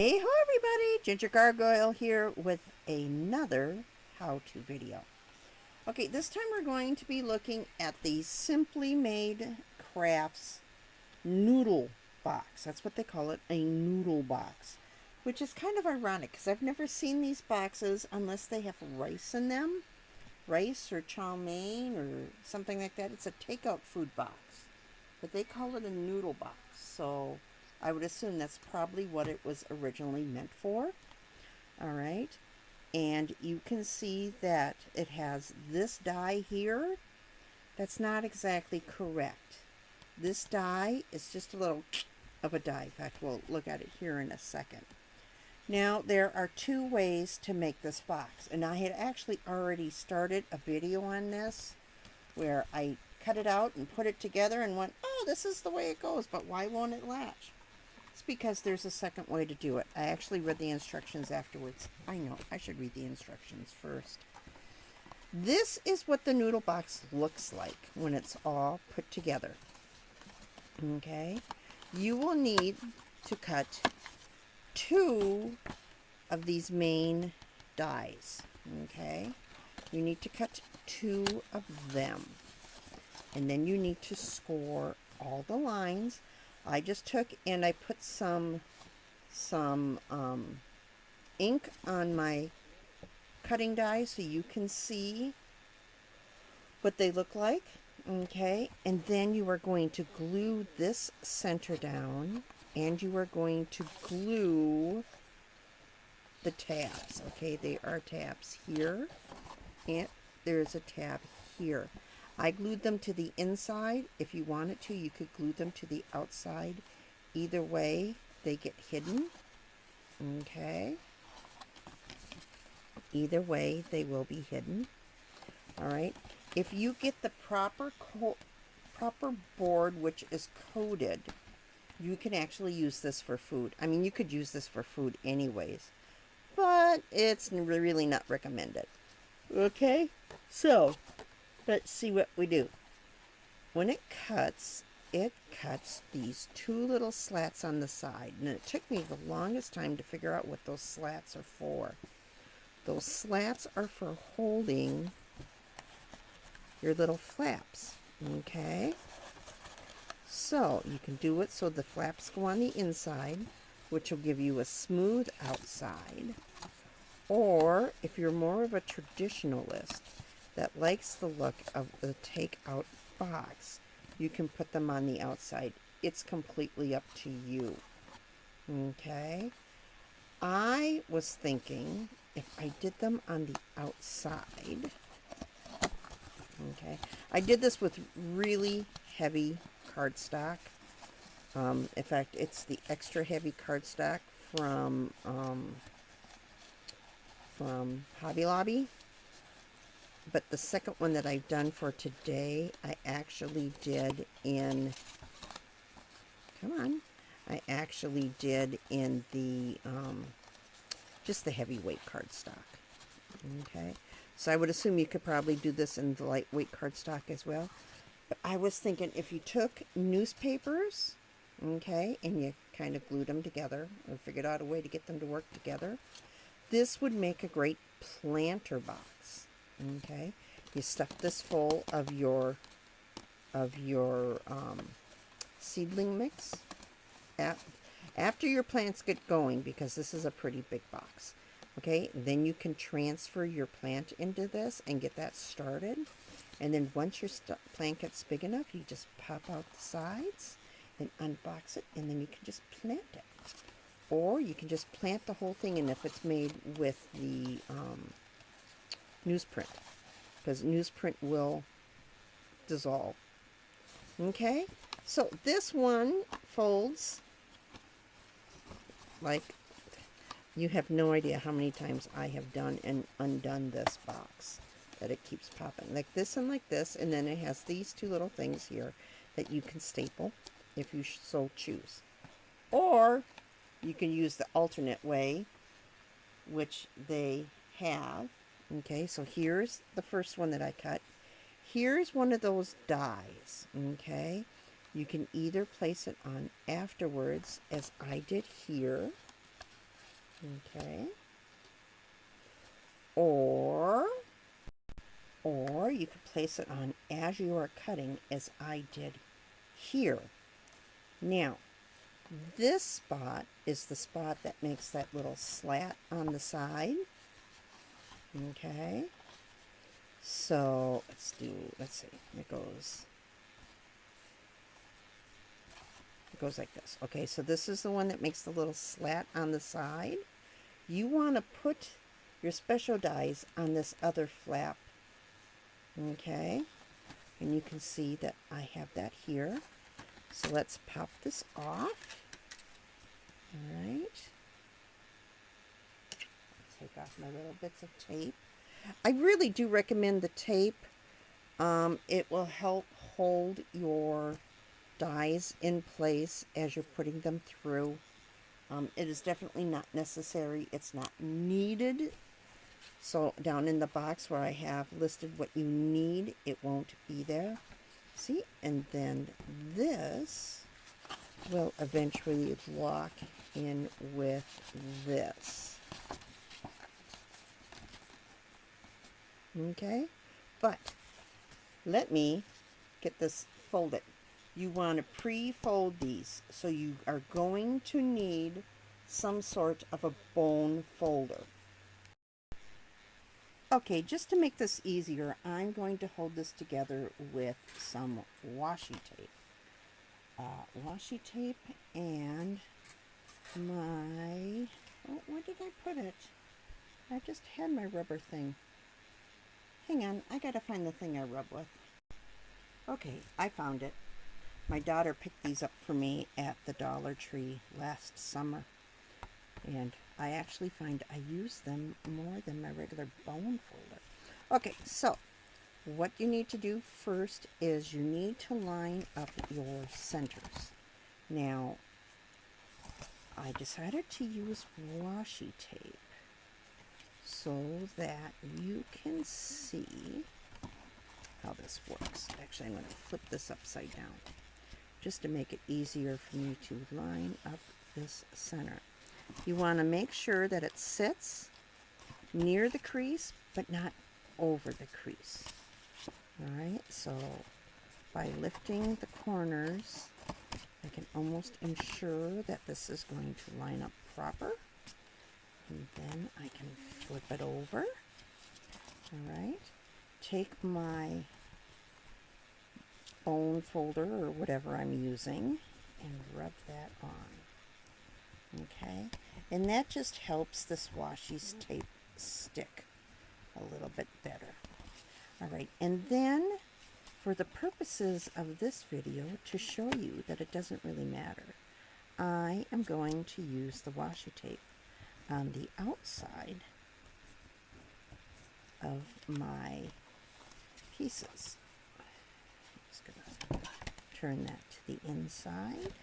Hey ho everybody, Ginger Gargoyle here with another how-to video. Okay, this time we're going to be looking at the Simply Made Crafts Noodle Box. That's what they call it, a noodle box. Which is kind of ironic because I've never seen these boxes unless they have rice in them. Rice or chow mein or something like that. It's a takeout food box. But they call it a noodle box. So I would assume that's probably what it was originally meant for. All right. And you can see that it has this die here. That's not exactly correct. This die is just a little of a die. In fact, we'll look at it here in a second. Now, there are two ways to make this box. And I had actually already started a video on this where I cut it out and put it together and went, oh, this is the way it goes, but why won't it latch? It's because there's a second way to do it. I actually read the instructions afterwards. I know, I should read the instructions first. This is what the noodle box looks like when it's all put together. Okay, you will need to cut two of these main dies. Okay, you need to cut two of them. And then you need to score all the lines. I just took and I put some ink on my cutting die so you can see what they look like. Okay, and then you are going to glue this center down, and you are going to glue the tabs. Okay, they are tabs here, and there's a tab here. I glued them to the inside. If you wanted to, you could glue them to the outside. Either way, they get hidden. Okay. Either way, they will be hidden. All right. If you get the proper board, which is coated, you can actually use this for food. I mean, you could use this for food anyways, but it's really not recommended. Okay. So, let's see what we do. When it cuts these two little slats on the side. And it took me the longest time to figure out what those slats are for. Those slats are for holding your little flaps. Okay? So, you can do it so the flaps go on the inside, which will give you a smooth outside. Or, if you're more of a traditionalist that likes the look of the takeout box, you can put them on the outside. It's completely up to you. Okay? I was thinking if I did them on the outside. Okay? I did this with really heavy cardstock. In fact, it's the extra heavy cardstock from Hobby Lobby. But the second one that I've done for today, I actually did in, I actually did in the, just the heavyweight cardstock. Okay, so I would assume you could probably do this in the lightweight cardstock as well. But I was thinking if you took newspapers, okay, and you kind of glued them together, or figured out a way to get them to work together, this would make a great planter box. Okay, you stuff this full of your seedling mix. After your plants get going, because this is a pretty big box. Okay, then you can transfer your plant into this and get that started. And then once your plant gets big enough, you just pop out the sides and unbox it, and then you can just plant it. Or you can just plant the whole thing, and if it's made with the newsprint, because newsprint will dissolve. Okay, so this one folds like you have no idea how many times I have done and undone this box, that it keeps popping like this, and then it has these two little things here that you can staple if you so choose, or you can use the alternate way, which they have. Okay, so here's the first one that I cut. Here's one of those dies. Okay, you can either place it on afterwards, as I did here, Okay. Or you could place it on as you are cutting, as I did here. Now, this spot is the spot that makes that little slat on the side. Okay. So let's see, it goes like this. Okay, so this is the one that makes the little slat on the side. You want to put your special dies on this other flap. Okay, and you can see that I have that here. So let's pop this off. All right. Take off my little bits of tape. I really do recommend the tape. It will help hold your dies in place as you're putting them through. It is definitely not necessary. It's not needed. So down in the box where I have listed what you need, it won't be there. See? And then this will eventually lock in with this. Okay? But let me get this folded. You want to pre-fold these, so you are going to need some sort of a bone folder. Okay, just to make this easier, I'm going to hold this together with some washi tape. Washi tape and my, oh, where did I put it? I just had my rubber thing. Hang on, I gotta find the thing I rub with. Okay, I found it. My daughter picked these up for me at the Dollar Tree last summer. And I actually find I use them more than my regular bone folder. Okay, so what you need to do first is you need to line up your centers. Now, I decided to use washi tape so that you can see how this works. Actually, I'm going to flip this upside down just to make it easier for me to line up this center. You want to make sure that it sits near the crease, but not over the crease. Alright, so by lifting the corners, I can almost ensure that this is going to line up proper. And then I can flip it over. Alright, take my bone folder or whatever I'm using and rub that on. Okay, and that just helps this washi tape stick a little bit better. All right, and then for the purposes of this video, to show you that it doesn't really matter, I am going to use the washi tape on the outside of my pieces. I'm just going to turn that to the inside.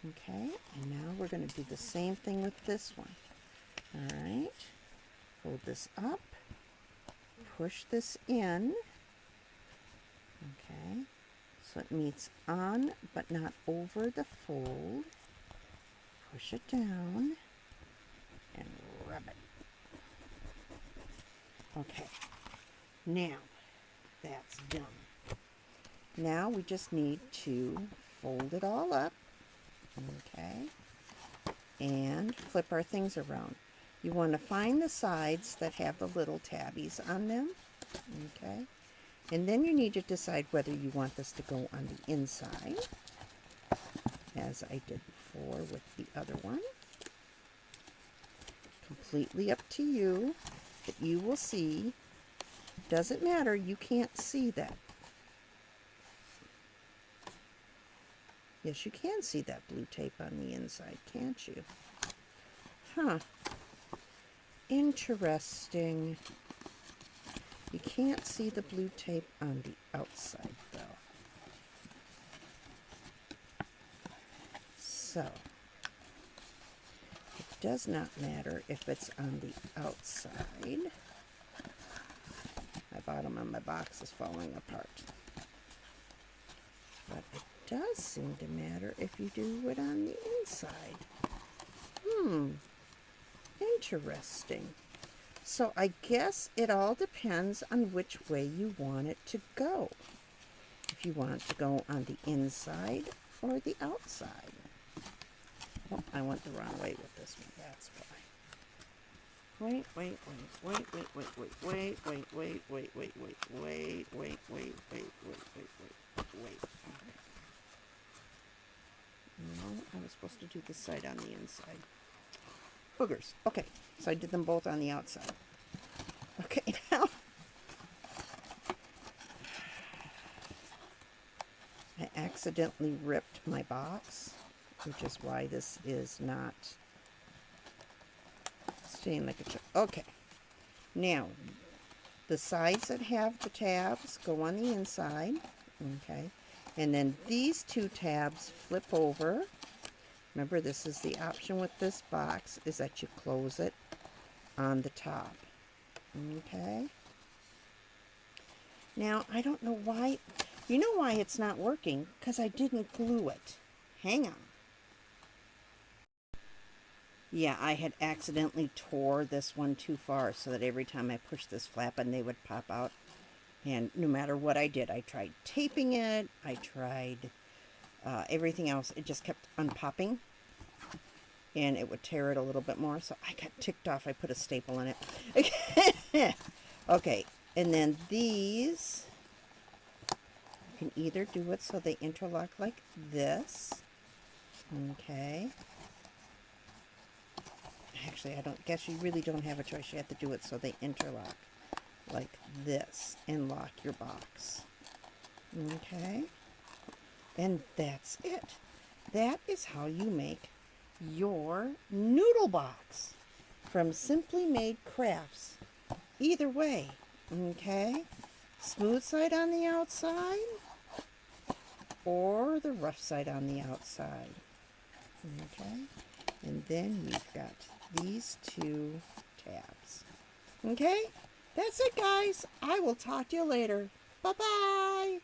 Okay, and now we're going to do the same thing with this one. All right, hold this up, push this in. Okay, so it meets on but not over the fold. Push it down and rub it. Okay, now that's done. Now we just need to fold it all up. Okay, and flip our things around. You want to find the sides that have the little tabbies on them. Okay, and then you need to decide whether you want this to go on the inside, as I did before with the other one. Completely up to you, but you will see. Doesn't matter, you can't see that. Yes, you can see that blue tape on the inside, can't you? Huh. Interesting. You can't see the blue tape on the outside, though. So, it does not matter if it's on the outside. My bottom of my box is falling apart. But it does seem to matter if you do it on the inside. Interesting. So I guess it all depends on which way you want it to go. If you want it to go on the inside or the outside. Oh, I went the wrong way with this one, that's why. Wait, wait, wait, wait, wait, wait, wait, wait, wait, wait, wait, wait, wait, wait, wait, wait, wait, wait, wait, wait. No, I was supposed to do this side on the inside. Boogers. Okay, so I did them both on the outside. Okay, now I accidentally ripped my box, which is why this is not staying like a chip. Okay, now the sides that have the tabs go on the inside, okay, and then these two tabs flip over. Remember, this is the option with this box, is that you close it on the top. Okay. Now, I don't know why. You know why it's not working? Because I didn't glue it. Hang on. Yeah, I had accidentally tore this one too far so that every time I pushed this flap and they would pop out. And no matter what I did, I tried taping it, I tried everything else, it just kept unpopping. And it would tear it a little bit more. So I got ticked off. I put a staple in it. Okay. And then these, you can either do it so they interlock like this. Okay. Actually, I don't guess you really don't have a choice. You have to do it so they interlock like this and lock your box. Okay. And that's it. That is how you make your noodle box from Simply Made Crafts. Either way, okay? Smooth side on the outside or the rough side on the outside. Okay? And then we've got these two tabs. Okay? That's it, guys. I will talk to you later. Bye-bye.